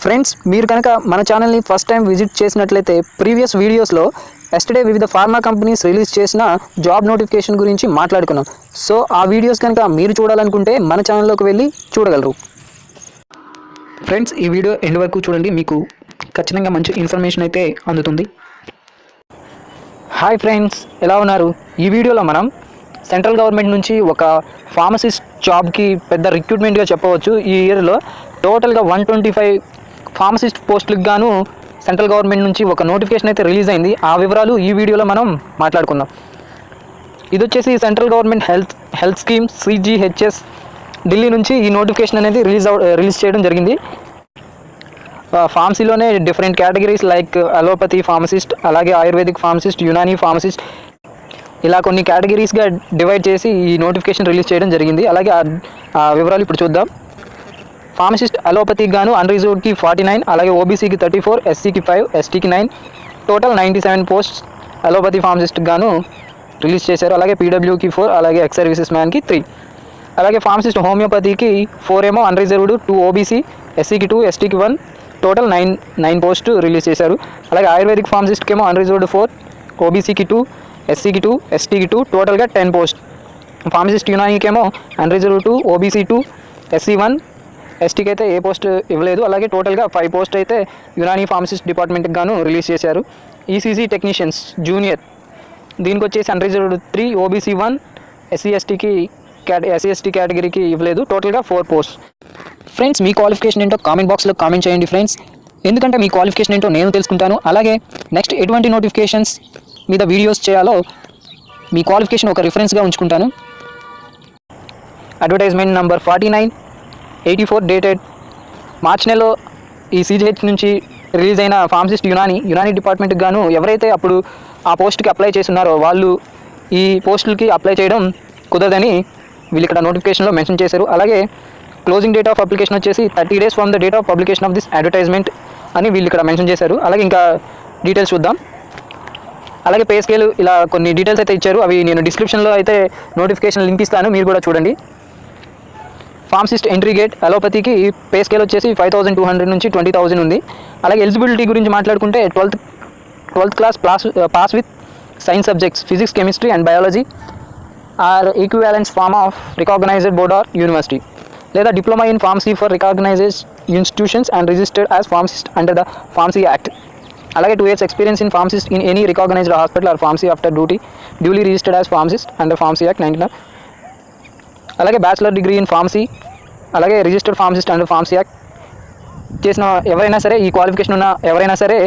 Friends, మీరు కనుక మన ఛానల్ని ఫస్ట్ టైం విజిట్ చేసినట్లయితే ప్రీవియస్ వీడియోస్లో ఎస్టర్డే వివిధ ఫార్మా కంపెనీస్ రిలీజ్ చేసిన జాబ్ నోటిఫికేషన్ గురించి మాట్లాడుకున్నాం. సో ఆ వీడియోస్ కనుక మీరు చూడాలనుకుంటే మన ఛానల్లోకి వెళ్ళి చూడగలరు. ఫ్రెండ్స్, ఈ వీడియో ఎండ్ వరకు చూడండి, మీకు ఖచ్చితంగా మంచి ఇన్ఫర్మేషన్ అయితే అందుతుంది. హాయ్ ఫ్రెండ్స్, ఎలా ఉన్నారు? ఈ వీడియోలో మనం సెంట్రల్ గవర్నమెంట్ నుంచి ఒక ఫార్మసిస్ట్ జాబ్కి పెద్ద రిక్రూట్మెంట్గా చెప్పవచ్చు. ఈ ఇయర్లో టోటల్గా 125 ఫార్మసిస్ట్ పోస్టులకు గాను సెంట్రల్ గవర్నమెంట్ నుంచి ఒక నోటిఫికేషన్ అయితే రిలీజ్ అయింది. ఆ వివరాలు ఈ వీడియోలో మనం మాట్లాడుకుందాం. ఇది వచ్చేసి central government health scheme Cghs Delhi నుంచి ఈ నోటిఫికేషన్ అనేది రిలీజ్ చేయడం జరిగింది. ఫార్మసీలోనే different categories like allopathy pharmacist, అలాగే ఆయుర్వేదిక్ ఫార్మసిస్ట్, యునానీ ఫార్మసిస్ట్, ఇలా కొన్ని కేటగిరీస్గా డివైడ్ చేసి ఈ నోటిఫికేషన్ రిలీజ్ చేయడం జరిగింది. అలాగే ఆ వివరాలు ఇప్పుడు చూద్దాం. ఫార్మసిస్ట్ అలోపతికి గాను అన్రిజర్వ్డ్కి 49, అలాగే ఓబీసీకి 34, ఎస్సీకి 5, ఎస్టీకి 9, టోటల్ 97 పోస్ట్స్ అలోపతి ఫార్మసిస్ట్కి గాను రిలీజ్ చేశారు. అలాగే పీడబ్ల్యూకి 4, అలాగే ఎక్స్ సర్వీసెస్ మ్యాన్కి 3, అలాగే ఫార్మసిస్ట్ హోమియోపతికి 4 ఏమో అన్రిజర్వ్డ్, 2 ఓబీసీ, ఎస్సీకి 2, ఎస్టీకి 1, టోటల్ 9 పోస్ట్ రిలీజ్ చేశారు. అలాగే ఆయుర్వేదిక్ ఫార్మసిస్ట్కి ఏమో అన్రిజర్వ్డ్ 4, ఓబీసీకి 2, ఎస్సీకి 2, ఎస్టీకి 2, టోటల్గా 10 పోస్ట్. ఫార్మసిస్ట్ యునానీకి ఏమో అన్రిజర్వ్డ్ 2, ఓబీసీ 2, ఎస్సీ 1, ఎస్టీకి అయితే ఏ పోస్ట్ ఇవ్వలేదు. అలాగే టోటల్గా 5 పోస్ట్ అయితే యునానీ ఫార్మసిస్ట్ డిపార్ట్మెంట్కి గాను రిలీజ్ చేశారు. ఈసీజీ టెక్నీషియన్స్ జూనియర్, దీనికి వచ్చేసి అన్రిజర్వ్డ్ 3, ఓబీసీ 1, ఎస్సీ ఎస్టీ కేటగిరీకి ఇవ్వలేదు. టోటల్గా 4 పోస్ట్. ఫ్రెండ్స్, మీ క్వాలిఫికేషన్ ఏంటో కామెంట్ బాక్స్లో కామెంట్ చేయండి ఫ్రెండ్స్, ఎందుకంటే మీ క్వాలిఫికేషన్ ఏంటో నేను తెలుసుకుంటాను. అలాగే నెక్స్ట్ ఎటువంటి నోటిఫికేషన్స్ మీద వీడియోస్ చేయాలో మీ క్వాలిఫికేషన్ ఒక రిఫరెన్స్గా ఉంచుకుంటాను. అడ్వర్టైజ్మెంట్ నంబర్ 49/84 డేటెడ్ మార్చ్ నెలలో ఈ Cghs నుంచి రిలీజ్ అయిన ఫార్మసిస్ట్ యునానీ డిపార్ట్మెంట్కి గాను ఎవరైతే అప్పుడు ఆ పోస్ట్కి అప్లై చేస్తున్నారో వాళ్ళు ఈ పోస్టులకి అప్లై చేయడం కుదరదని వీళ్ళు ఇక్కడ నోటిఫికేషన్లో మెన్షన్ చేశారు. అలాగే క్లోజింగ్ డేట్ ఆఫ్ అప్లికేషన్ వచ్చేసి 30 days from the date of publication of this advertisement అని వీళ్ళు ఇక్కడ మెన్షన్ చేశారు. అలాగే ఇంకా డీటెయిల్స్ చూద్దాం. అలాగే పే స్కేల్, ఇలా కొన్ని డీటెయిల్స్ అయితే ఇచ్చారు. అవి నేను డిస్క్రిప్షన్లో అయితే నోటిఫికేషన్ లింక్ ఇస్తాను, మీరు కూడా చూడండి. ఫార్మసిస్ట్ ఎంట్రీ గేట్ అలోపతికి పే స్కేల్ వచ్చేసి 5,200 నుంచి 20,000 ఉంది. అలాగే ఎలిజిబిలిటీ గురించి మాట్లాడుకుంటే 12th class pass with science subjects physics, chemistry and biology or equivalence form of recognised board or university, లేదా diploma in pharmacy for recognised institutions and registered as pharmacist under the pharmacy act. అలాగే 2 years experience in pharmacist in any recognised hospital or pharmacy after duly registered as pharmacist under pharmacy act 19. అలాగే bachelor degree in pharmacy, అలాగే registered pharmacist under pharmacy act చేసిన ఎవరైనా సరే, ఈ qualification ఉన్న ఎవరైనా సరే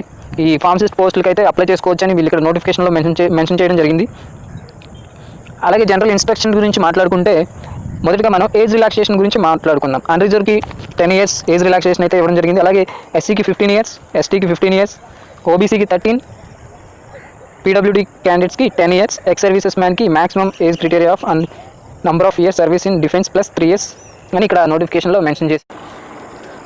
ఈ ఫార్మసిస్ట్ పోస్టులకి అయితే అప్లై చేసుకోవచ్చు అని వీళ్ళు ఇక్కడ నోటిఫికేషన్లో మెన్షన్ చేయడం జరిగింది. అలాగే జనరల్ ఇన్స్ట్రక్షన్ గురించి మాట్లాడుకుంటే మొదటిగా మనం ఏజ్ రిలాక్సేషన్ గురించి మాట్లాడుకుందాం. అన్రిజర్వ్డ్కి 10 years ఏజ్ రిలాక్సేషన్ అయితే ఇవ్వడం జరిగింది. అలాగే ఎస్సీకి 15 years, ఎస్టీకి 15 years, ఓబీసీకి 13, పీడబ్ల్యూడీ క్యాండిడేట్స్కి 10 years, ఎక్స్ సర్వీసెస్ మ్యాన్కి maximum age criteria of number of years service in defence plus 3 years అని ఇక్కడ నోటిఫికేషన్లో మెన్షన్ చేసి.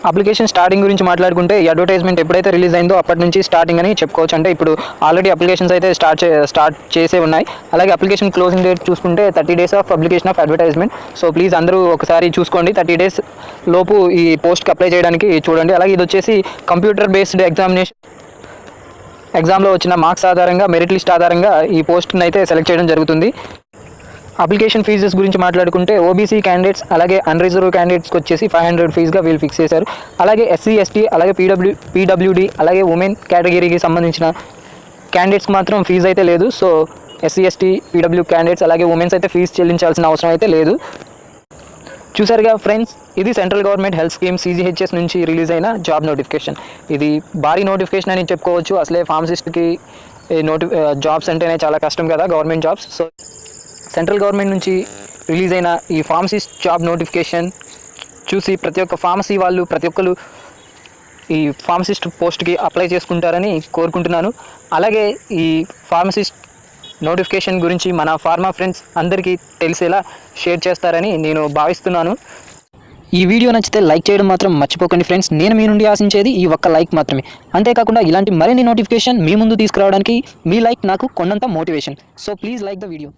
అప్లికేషన్ స్టార్టింగ్ గురించి మాట్లాడుకుంటే ఈ అడ్వర్టైజ్మెంట్ ఎప్పుడైతే రిలీజ్ అయిందో అప్పటి నుంచి స్టార్టింగ్ అని చెప్పుకోవచ్చు. అంటే ఇప్పుడు ఆల్రెడీ అప్లికేషన్స్ అయితే స్టార్ట్ చేసే ఉన్నాయి. అలాగే అప్లికేషన్ క్లోజింగ్ డేట్ చూసుకుంటే 30 days of publication of advertisement. So please అందరూ ఒకసారి చూసుకోండి, 30 days లోపు ఈ పోస్ట్కి అప్లై చేయడానికి చూడండి. అలాగే ఇది వచ్చేసి కంప్యూటర్ బేస్డ్ ఎగ్జామ్లో వచ్చిన మార్క్స్ ఆధారంగా, మెరిట్ లిస్ట్ ఆధారంగా ఈ పోస్ట్ని అయితే సెలెక్ట్ చేయడం జరుగుతుంది. అప్లికేషన్ ఫీజెస్ గురించి మాట్లాడుకుంటే ఓబీసీ క్యాండిడేట్స్ అలాగే అన్రిజర్వ్ క్యాండిడేట్స్కి వచ్చేసి 500 ఫీజుగా వీళ్ళు ఫిక్స్ చేశారు. అలాగే ఎస్సీ ఎస్టీ అలాగే పీడబ్ల్యూడీ అలాగే ఉమెన్ కేటగిరీకి సంబంధించిన క్యాండిడేట్స్కి మాత్రం ఫీజు అయితే లేదు. So SC ST PW candidates అలాగే ఉమెన్స్ అయితే ఫీజు చెల్లించాల్సిన అవసరం అయితే లేదు. చూసారుగా ఫ్రెండ్స్, ఇది central government health scheme Cghs నుంచి రిలీజ్ అయిన జాబ్ నోటిఫికేషన్. ఇది భారీ నోటిఫికేషన్ అని చెప్పుకోవచ్చు. అసలే ఫార్మసిస్ట్కి జాబ్స్ అంటేనే చాలా కష్టం కదా, government jobs. So central government నుంచి రిలీజ్ అయిన ఈ ఫార్మసిస్ట్ జాబ్ నోటిఫికేషన్ చూసి ప్రతి ఒక్క ఫార్మసీ వాళ్ళు ప్రతి ఒక్కరు ఈ ఫార్మసిస్ట్ పోస్ట్కి అప్లై చేసుకుంటారని కోరుకుంటున్నాను. అలాగే ఈ ఫార్మసిస్ట్ నోటిఫికేషన్ గురించి మన ఫార్మా ఫ్రెండ్స్ అందరికీ తెలిసేలా షేర్ చేస్తారని నేను భావిస్తున్నాను. ఈ వీడియో నచ్చితే లైక్ చేయడం మాత్రం మర్చిపోకండి ఫ్రెండ్స్. నేను మీ నుండి ఆశించేది ఈ ఒక్క లైక్ మాత్రమే. అంతేకాకుండా ఇలాంటి మరిన్ని నోటిఫికేషన్ మీ ముందు తీసుకురావడానికి మీ లైక్ నాకు కొండంత motivation. So please like the video.